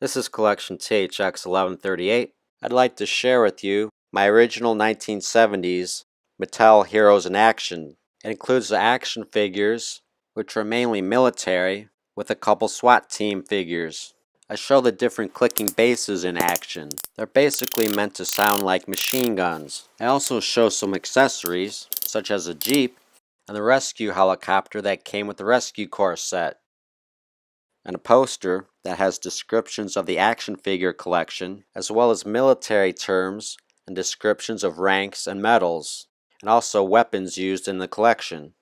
This is collection THX1138. I'd like to share with you my original 1970s Mattel Heroes in Action. It includes the action figures, which are mainly military, with a couple SWAT team figures. I show the different clicking bases in action. They're basically meant to sound like machine guns. I also show some accessories, such as a Jeep and the rescue helicopter that came with the Rescue Corps set, and a poster that has descriptions of the action figure collection, as well as military terms and descriptions of ranks and medals, and also weapons used in the collection.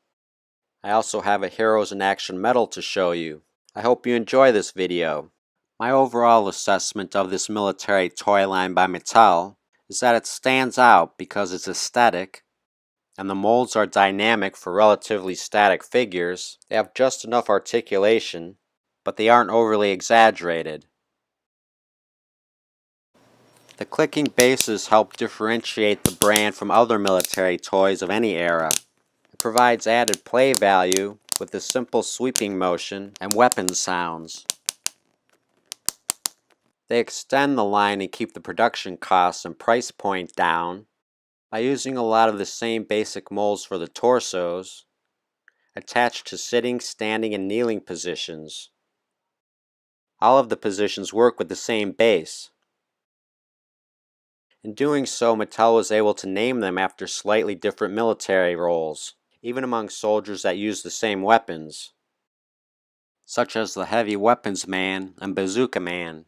I also have a Heroes in Action medal to show you. I hope you enjoy this video. My overall assessment of this military toy line by Mattel is that it stands out because it's aesthetic, and the molds are dynamic for relatively static figures. They have just enough articulation, but they aren't overly exaggerated. The clicking bases help differentiate the brand from other military toys of any era. It provides added play value with the simple sweeping motion and weapon sounds. They extend the line and keep the production costs and price point down by using a lot of the same basic molds for the torsos, attached to sitting, standing, and kneeling positions. All of the positions work with the same base. In doing so, Mattel was able to name them after slightly different military roles, even among soldiers that use the same weapons, such as the Heavy Weapons Man and Bazooka Man.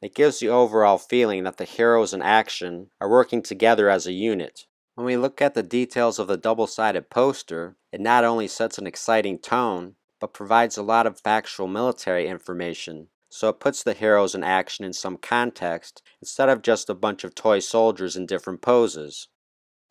It gives the overall feeling that the heroes in action are working together as a unit. When we look at the details of the double-sided poster, it not only sets an exciting tone, but provides a lot of factual military information, so it puts the heroes in action in some context instead of just a bunch of toy soldiers in different poses.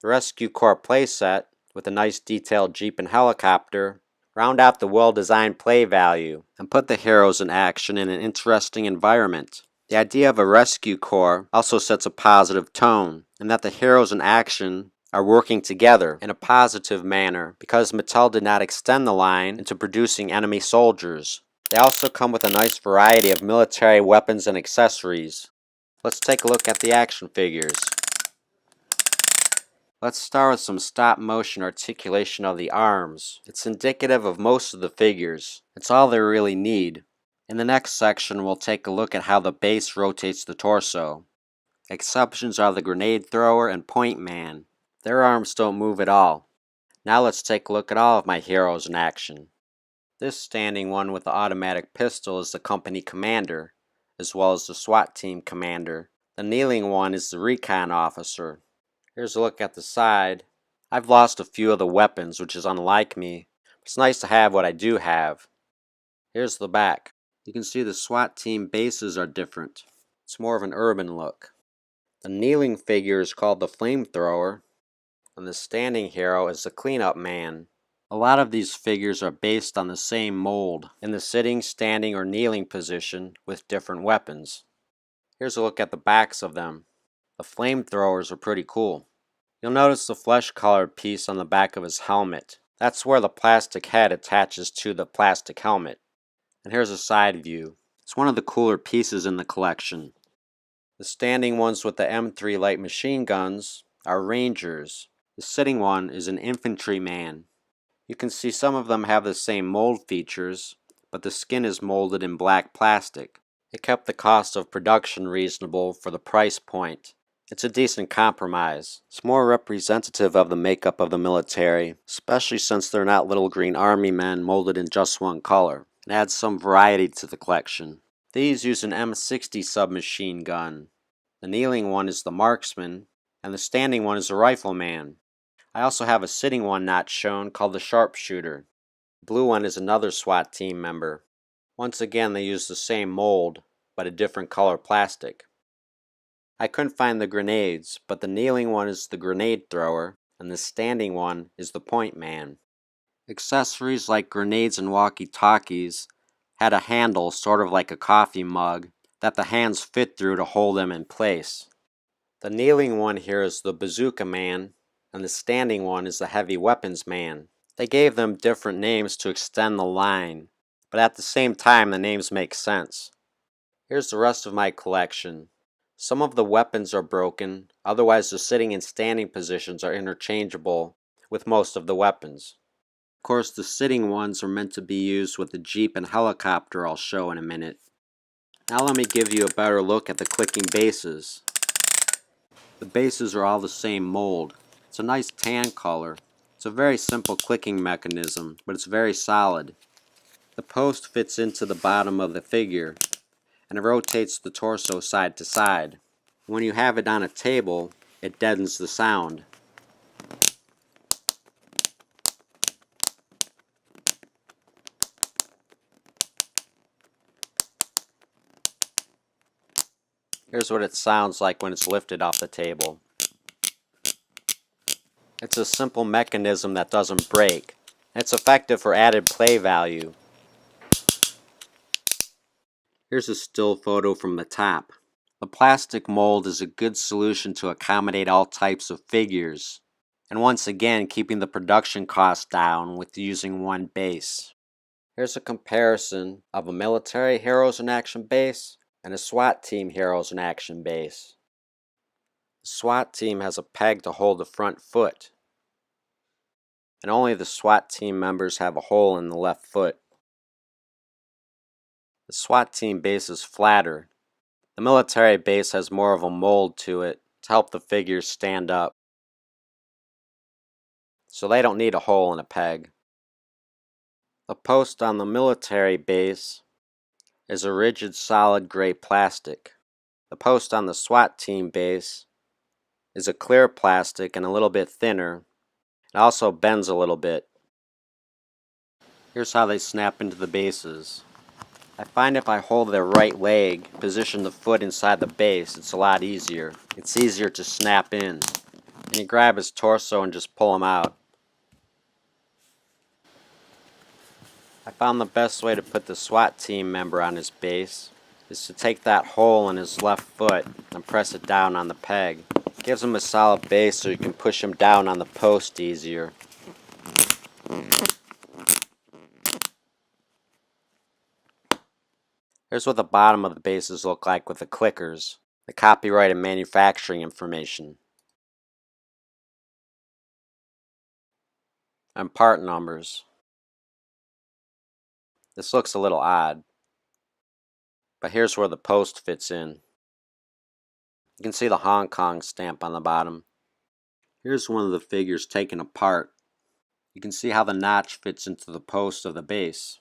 The Rescue Corps playset, with a nice detailed Jeep and helicopter, round out the well-designed play value and put the heroes in action in an interesting environment. The idea of a Rescue Corps also sets a positive tone, and that the heroes in action are working together in a positive manner because Mattel did not extend the line into producing enemy soldiers. They also come with a nice variety of military weapons and accessories. Let's take a look at the action figures. Let's start with some stop motion articulation of the arms. It's indicative of most of the figures. It's all they really need. In the next section, we'll take a look at how the base rotates the torso. Exceptions are the grenade thrower and point man. Their arms don't move at all. Now let's take a look at all of my heroes in action. This standing one with the automatic pistol is the company commander, as well as the SWAT team commander. The kneeling one is the recon officer. Here's a look at the side. I've lost a few of the weapons, which is unlike me. It's nice to have what I do have. Here's the back. You can see the SWAT team bases are different. It's more of an urban look. The kneeling figure is called the flamethrower, and the standing hero is the cleanup man. A lot of these figures are based on the same mold, in the sitting, standing, or kneeling position with different weapons. Here's a look at the backs of them. The flamethrowers are pretty cool. You'll notice the flesh-colored piece on the back of his helmet. That's where the plastic head attaches to the plastic helmet. And here's a side view. It's one of the cooler pieces in the collection. The standing ones with the M3 light machine guns are Rangers. The sitting one is an infantryman. You can see some of them have the same mold features, but the skin is molded in black plastic. It kept the cost of production reasonable for the price point. It's a decent compromise. It's more representative of the makeup of the military, especially since they're not little green army men molded in just one color. It adds some variety to the collection. These use an M60 submachine gun. The kneeling one is the marksman, and the standing one is the rifleman. I also have a sitting one not shown called the sharpshooter. The blue one is another SWAT team member. Once again, they use the same mold, but a different color plastic. I couldn't find the grenades, but the kneeling one is the grenade thrower, and the standing one is the point man. Accessories like grenades and walkie-talkies had a handle, sort of like a coffee mug, that the hands fit through to hold them in place. The kneeling one here is the Bazooka Man, and the standing one is the Heavy Weapons Man. They gave them different names to extend the line, but at the same time the names make sense. Here's the rest of my collection. Some of the weapons are broken, otherwise the sitting and standing positions are interchangeable with most of the weapons. Of course, the sitting ones are meant to be used with the Jeep and helicopter I'll show in a minute. Now let me give you a better look at the clicking bases. The bases are all the same mold. It's a nice tan color. It's a very simple clicking mechanism, but it's very solid. The post fits into the bottom of the figure, and it rotates the torso side to side. When you have it on a table, it deadens the sound. Here's what it sounds like when it's lifted off the table. It's a simple mechanism that doesn't break. It's effective for added play value. Here's a still photo from the top. The plastic mold is a good solution to accommodate all types of figures, and once again keeping the production costs down with using one base. Here's a comparison of a military Heroes in Action base and a SWAT team Heroes in Action base. The SWAT team has a peg to hold the front foot, and only the SWAT team members have a hole in the left foot. The SWAT team base is flatter. The military base has more of a mold to it to help the figures stand up, so they don't need a hole in a peg. The post on the military base is a rigid solid gray plastic. The post on the SWAT team base is a clear plastic and a little bit thinner. It also bends a little bit. Here's how they snap into the bases. I find if I hold their right leg, position the foot inside the base, it's a lot easier. It's easier to snap in. And you grab his torso and just pull him out. I found the best way to put the SWAT team member on his base is to take that hole in his left foot and press it down on the peg. It gives him a solid base so you can push him down on the post easier. Here's what the bottom of the bases look like with the clickers, the copyright and manufacturing information, and part numbers. This looks a little odd, but here's where the post fits in. You can see the Hong Kong stamp on the bottom. Here's one of the figures taken apart. You can see how the notch fits into the post of the base.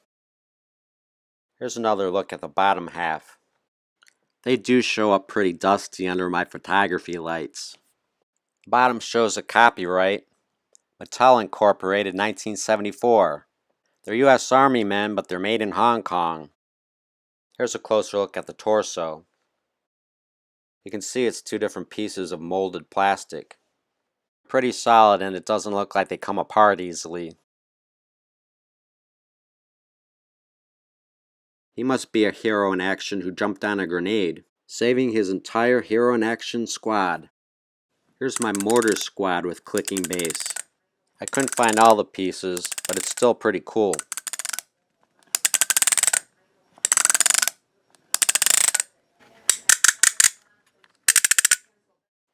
Here's another look at the bottom half. They do show up pretty dusty under my photography lights. The bottom shows a copyright, MATTEL Incorporated 1974. They're U.S. Army men, but they're made in Hong Kong. Here's a closer look at the torso. You can see it's two different pieces of molded plastic. Pretty solid, and it doesn't look like they come apart easily. He must be a hero in action who jumped on a grenade, saving his entire hero in action squad. Here's my Mortar Squad with clicking base. I couldn't find all the pieces, but it's still pretty cool.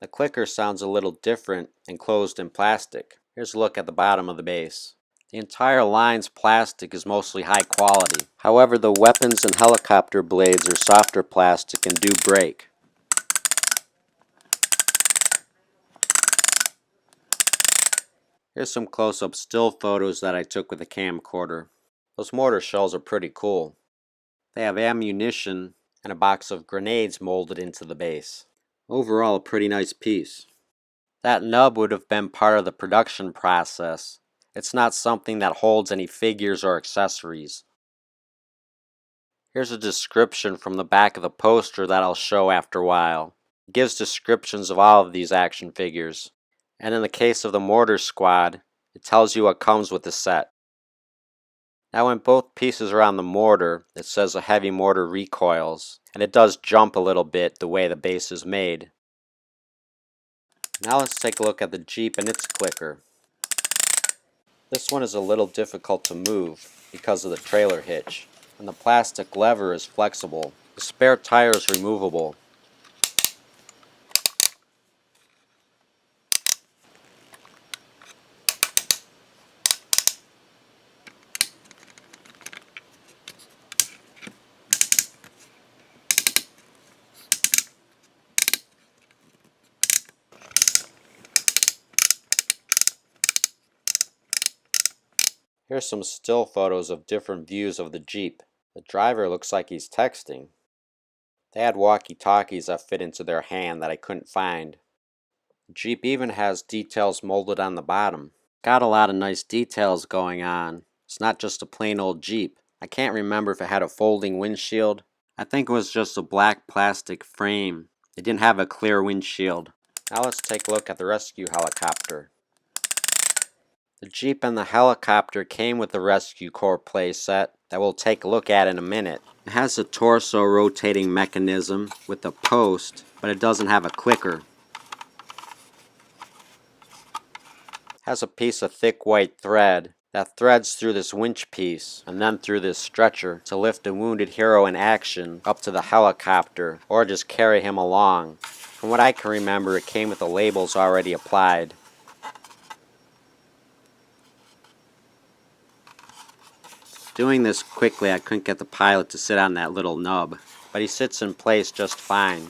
The clicker sounds a little different enclosed in plastic. Here's a look at the bottom of the base. The entire line's plastic is mostly high quality. However, the weapons and helicopter blades are softer plastic and do break. Here's some close-up still photos that I took with a camcorder. Those mortar shells are pretty cool. They have ammunition and a box of grenades molded into the base. Overall, a pretty nice piece. That nub would have been part of the production process. It's not something that holds any figures or accessories. Here's a description from the back of the poster that I'll show after a while. It gives descriptions of all of these action figures. And in the case of the Mortar Squad, it tells you what comes with the set. Now when both pieces are on the mortar, it says a heavy mortar recoils, and it does jump a little bit the way the base is made. Now let's take a look at the Jeep and its clicker. This one is a little difficult to move because of the trailer hitch. and the plastic lever is flexible. The spare tire is removable. Here's some still photos of different views of the Jeep. The driver looks like he's texting. They had walkie-talkies that fit into their hand that I couldn't find. The Jeep even has details molded on the bottom. Got a lot of nice details going on. It's not just a plain old Jeep. I can't remember if it had a folding windshield. I think it was just a black plastic frame. It didn't have a clear windshield. Now let's take a look at the rescue helicopter. The Jeep and the helicopter came with the Rescue Corp playset that we'll take a look at in a minute. It has a torso rotating mechanism with a post, but it doesn't have a clicker. It has a piece of thick white thread that threads through this winch piece and then through this stretcher to lift a wounded hero in action up to the helicopter or just carry him along. From what I can remember, it came with the labels already applied. Doing this quickly, I couldn't get the pilot to sit on that little nub, but he sits in place just fine.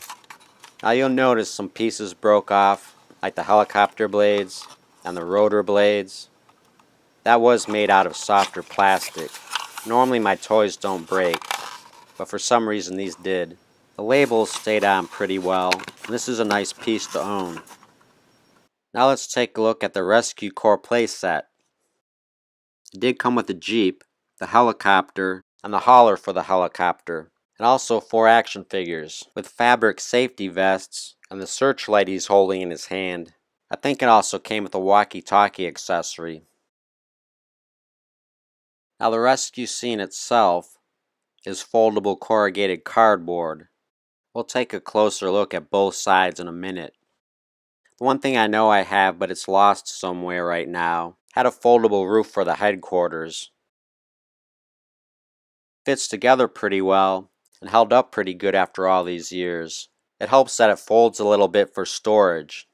Now you'll notice some pieces broke off, like the helicopter blades and the rotor blades. That was made out of softer plastic. Normally my toys don't break, but for some reason these did. The labels stayed on pretty well, and this is a nice piece to own. Now let's take a look at the Rescue Corps playset. It did come with the Jeep, the helicopter, and the hauler for the helicopter, and also 4 action figures with fabric safety vests and the searchlight he's holding in his hand. I think it also came with a walkie-talkie accessory. Now the rescue scene itself is foldable corrugated cardboard. We'll take a closer look at both sides in a minute. The one thing I know I have, but it's lost somewhere right now, had a foldable roof for the headquarters. Fits together pretty well and held up pretty good after all these years. It helps that it folds a little bit for storage.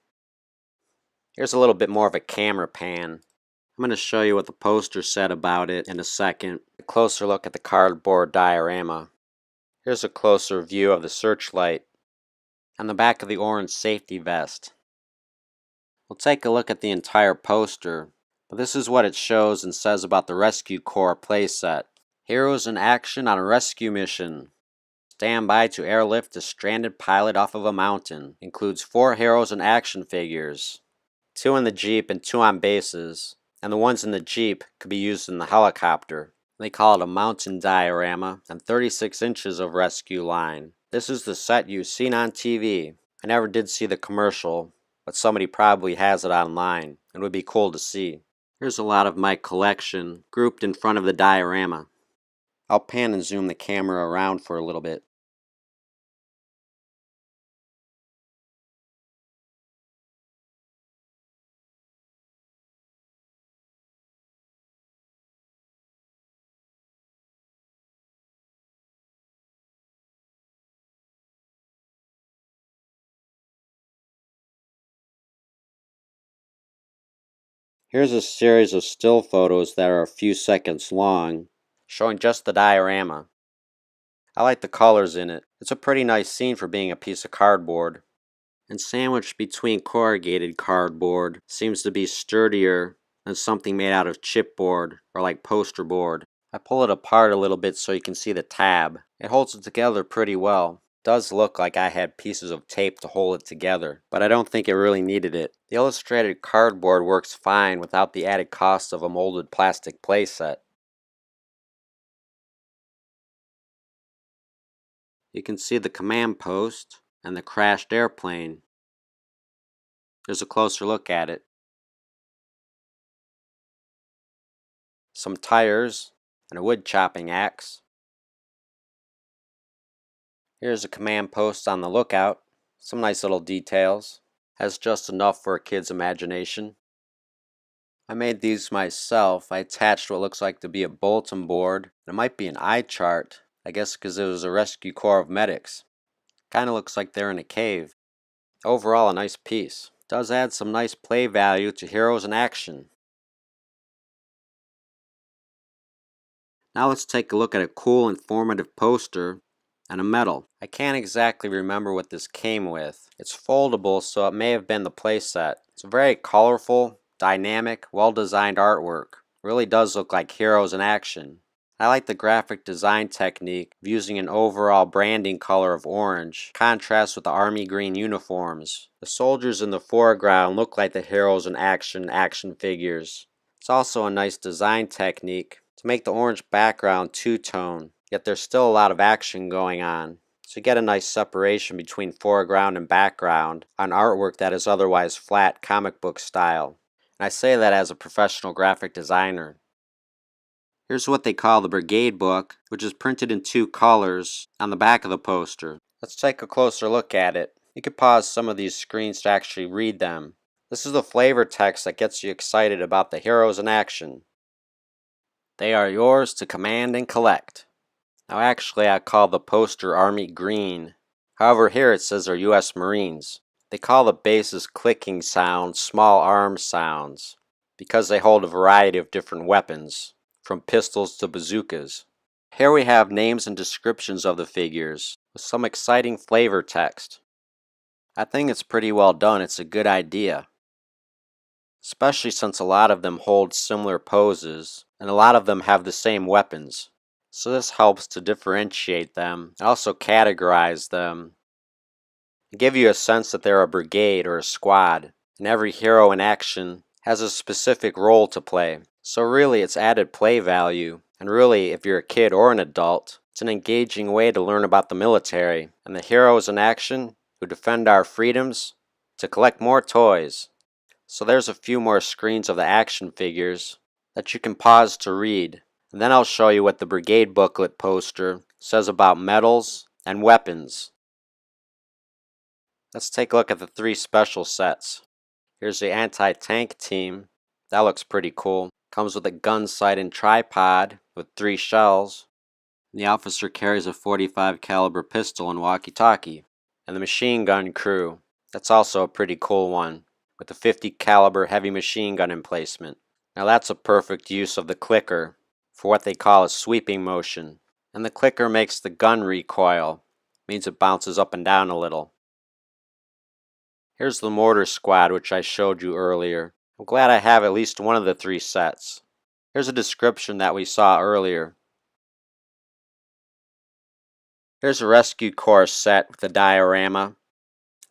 Here's a little bit more of a camera pan. I'm going to show you what the poster said about it in a second. A closer look at the cardboard diorama. Here's a closer view of the searchlight and the back of the orange safety vest. We'll take a look at the entire poster, but this is what it shows and says about the Rescue Corps playset. Heroes in action on a rescue mission. Stand by to airlift a stranded pilot off of a mountain. Includes 4 heroes and action figures. 2 in the Jeep and 2 on bases. And the ones in the Jeep could be used in the helicopter. They call it a mountain diorama and 36 inches of rescue line. This is the set you've seen on TV. I never did see the commercial, but somebody probably has it online. It would be cool to see. Here's a lot of my collection grouped in front of the diorama. I'll pan and zoom the camera around for a little bit. Here's a series of still photos that are a few seconds long, showing just the diorama. I like the colors in it. It's a pretty nice scene for being a piece of cardboard. And sandwiched between corrugated cardboard seems to be sturdier than something made out of chipboard or like poster board. I pull it apart a little bit so you can see the tab. It holds it together pretty well. It does look like I had pieces of tape to hold it together, but I don't think it really needed it. The illustrated cardboard works fine without the added cost of a molded plastic playset. You can see the command post and the crashed airplane. Here's a closer look at it. Some tires and a wood chopping axe. Here's a command post on the lookout. Some nice little details. Has just enough for a kid's imagination. I made these myself. I attached what looks like to be a bulletin board. It might be an eye chart, I guess because it was a rescue corps of medics. Kinda looks like they're in a cave. Overall, a nice piece. Does add some nice play value to heroes in action. Now let's take a look at a cool informative poster and a medal. I can't exactly remember what this came with. It's foldable, so it may have been the playset. It's a very colorful, dynamic, well-designed artwork. Really does look like heroes in action. I like the graphic design technique of using an overall branding color of orange, contrasts with the army green uniforms. The soldiers in the foreground look like the heroes in action figures. It's also a nice design technique to make the orange background two-tone, yet there's still a lot of action going on. So you get a nice separation between foreground and background on artwork that is otherwise flat comic book style. And I say that as a professional graphic designer. Here's what they call the Brigade book, which is printed in two colors on the back of the poster. Let's take a closer look at it. You can pause some of these screens to actually read them. This is the flavor text that gets you excited about the heroes in action. They are yours to command and collect. Now actually I call the poster Army Green. However here it says they're U.S. Marines. They call the bases clicking sounds small arms sounds because they hold a variety of different weapons, from pistols to bazookas. Here we have names and descriptions of the figures with some exciting flavor text. I think it's pretty well done. It's a good idea, especially since a lot of them hold similar poses and a lot of them have the same weapons. So this helps to differentiate them and also categorize them and give you a sense that they're a brigade or a squad, and every hero in action has a specific role to play. So really it's added play value, and really if you're a kid or an adult, it's an engaging way to learn about the military and the heroes in action who defend our freedoms to collect more toys. So there's a few more screens of the action figures that you can pause to read, and then I'll show you what the Brigade Booklet poster says about medals and weapons. Let's take a look at the three special sets. Here's the anti-tank team. That looks pretty cool. Comes with a gun sight and tripod with 3 shells. The officer carries a .45 caliber pistol and walkie-talkie. And the machine gun crew. That's also a pretty cool one, with a .50 caliber heavy machine gun emplacement. Now that's a perfect use of the clicker for what they call a sweeping motion. And the clicker makes the gun recoil, means it bounces up and down a little. Here's the Mortar Squad, which I showed you earlier. I'm glad I have at least one of the 3 sets. Here's a description that we saw earlier. Here's a Rescue Corps set with a diorama,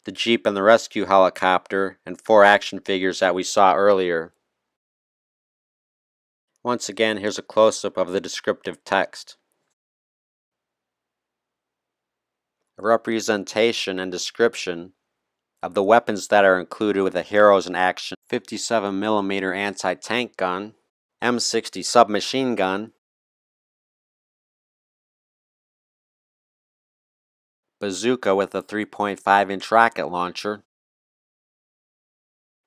the Jeep and the rescue helicopter, and 4 action figures that we saw earlier. Once again, here's a close-up of the descriptive text. A representation and description of the weapons that are included with the Heroes in Action 57mm anti-tank gun, M60 submachine gun, bazooka with a 3.5-inch rocket launcher,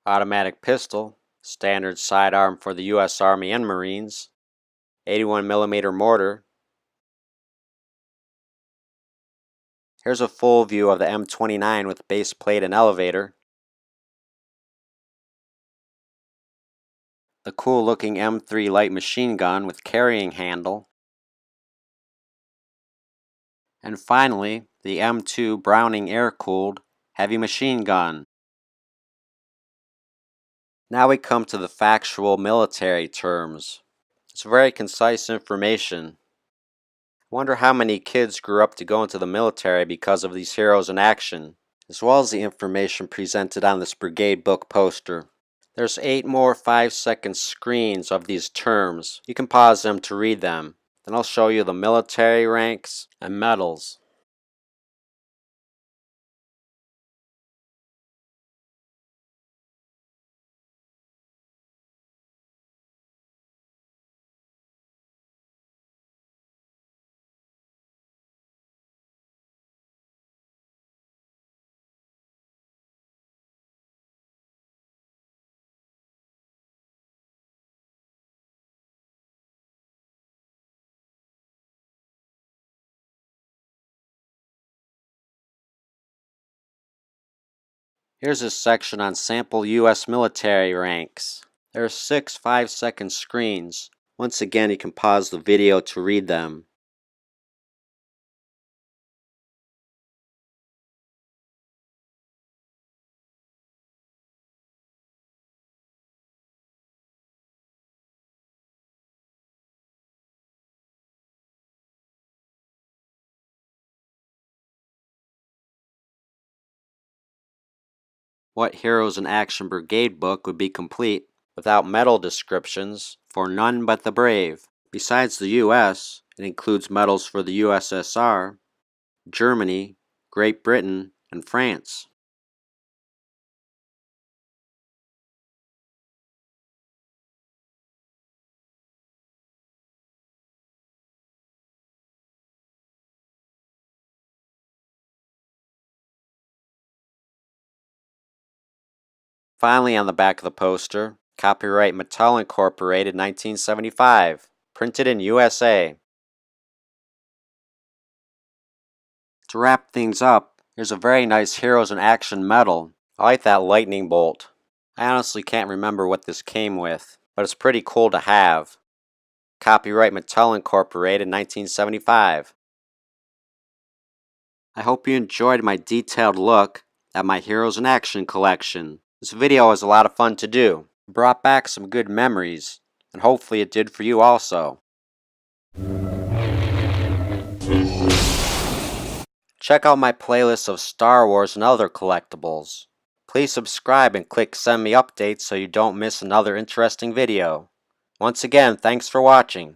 automatic pistol, standard sidearm for the U.S. Army and Marines, 81mm mortar. Here's a full view of the M29 with base plate and elevator, the cool looking M3 light machine gun with carrying handle, and finally the M2 Browning air-cooled heavy machine gun. Now we come to the factual military terms. It's very concise information. I wonder how many kids grew up to go into the military because of these heroes in action, as well as the information presented on this Brigade book poster. There's 8 more 5-second screens of these terms. You can pause them to read them. Then I'll show you the military ranks and medals. Here's a section on sample U.S. military ranks. There are 6 5-second screens. Once again, you can pause the video to read them. What Heroes in Action Brigade book would be complete without medal descriptions for none but the brave? Besides the U.S., it includes medals for the USSR, Germany, Great Britain, and France. Finally, on the back of the poster, copyright MATTEL Incorporated 1975, printed in USA. To wrap things up, here's a very nice Heroes in Action medal. I like that lightning bolt. I honestly can't remember what this came with, but it's pretty cool to have. Copyright MATTEL Incorporated 1975. I hope you enjoyed my detailed look at my Heroes in Action collection. This video was a lot of fun to do. It brought back some good memories, and hopefully it did for you also. Check out my playlist of Star Wars and other collectibles. Please subscribe and click send me updates so you don't miss another interesting video. Once again, thanks for watching.